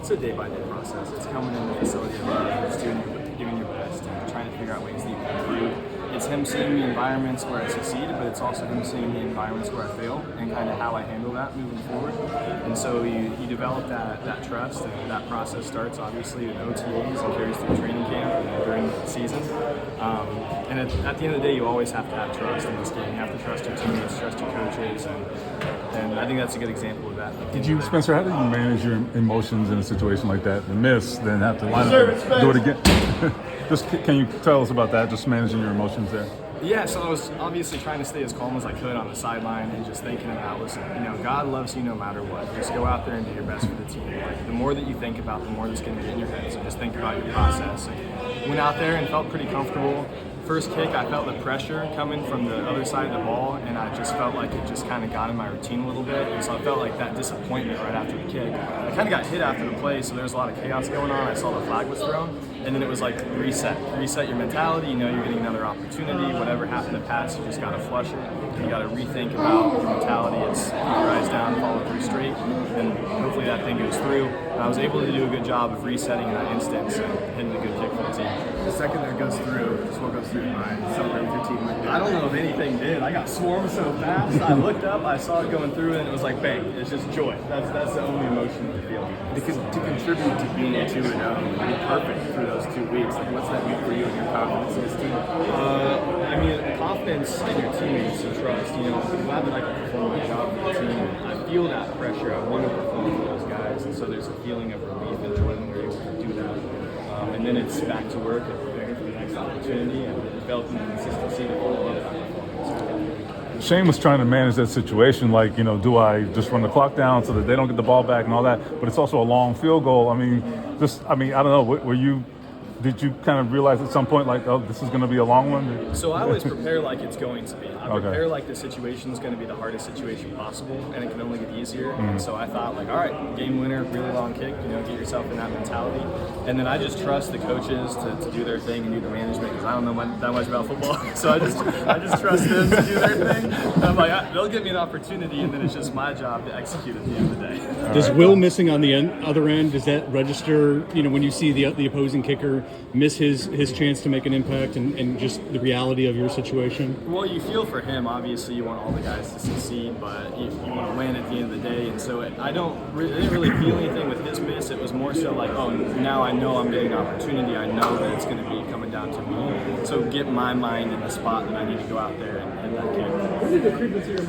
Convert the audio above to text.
it's a day-by-day process. It's coming in the facility every day, just giving your best, and trying to figure out ways that you can improve. It's him seeing the environments where I succeed, but it's also him seeing the environments where I fail and kind of how I handle that moving forward. And so you develop that trust, and that process starts obviously with OTAs and carries through training camp and during the season. And at the end of the day, you always have to have trust in this game. You have to trust your teammates, trust your coaches, and I think that's a good example of that. Spencer, how did you manage your emotions in a situation like that? The miss, then have to line up, do it again. Just can you tell us about that? Just managing your emotions there. Yeah, so I was obviously trying to stay as calm as I could on the sideline and just thinking about, listen, God loves you no matter what. Just go out there and do your best for the team. Like, the more that you think about, the more that's going to get in your head. So just think about your process. And went out there and felt pretty comfortable. First kick, I felt the pressure coming from the other side of the ball, and I just felt like it just kind of got in my routine a little bit. And so I felt like that disappointment right after the kick. I kind of got hit after the play, so there was a lot of chaos going on. I saw the flag was thrown, and then it was like reset your mentality. You're getting another opportunity. Whatever happened in the past, you just got to flush it. You got to rethink about your mentality. It's keep your eyes down, follow through straight, and hopefully that thing goes through. And I was able to do a good job of resetting in that instance and hitting a good kick for the team. The second that goes through, just what goes through your mind? Celebrate with your team like that. I don't know if anything did. I got swarmed so fast. I looked up, I saw it going through, and it was like bang. It's just joy. That's the only emotion I feel. To contribute to being 2-0, be perfect through those 2 weeks, like what's that mean for you and your confidence in this team? Confidence in your teammates and trust. I'm glad that I can perform my job for the team. I feel that pressure. I want to perform for those guys, and so there's a feeling of relief and joy when we're able to do that. And then it's back to work and preparing for the next opportunity and developing the consistency to follow up that performance. Shane was trying to manage that situation, like, do I just run the clock down so that they don't get the ball back and all that? But it's also a long field goal. I don't know. Did you kind of realize at some point, like, oh, this is going to be a long one? So I always prepare like it's going to be. I prepare like the situation is going to be the hardest situation possible, and it can only get easier. And so I thought, like, all right, game winner, really long kick, get yourself in that mentality. And then I just trust the coaches to do their thing and do the management, because I don't know that much about football. So I just trust them to do their thing. And I'm like, they'll give me an opportunity, and then it's just my job to execute at the end of the day. Does Will missing on the other end, does that register, when you see the opposing kicker miss his chance to make an impact and just the reality of your situation? Well, you feel for him. Obviously, you want all the guys to succeed, but you want to win at the end of the day. And so I didn't really feel anything with his miss. It was more so like, oh, now I know I'm getting an opportunity. I know that it's going to be coming down to me. So get my mind in the spot that I need to go out there and hit that kick.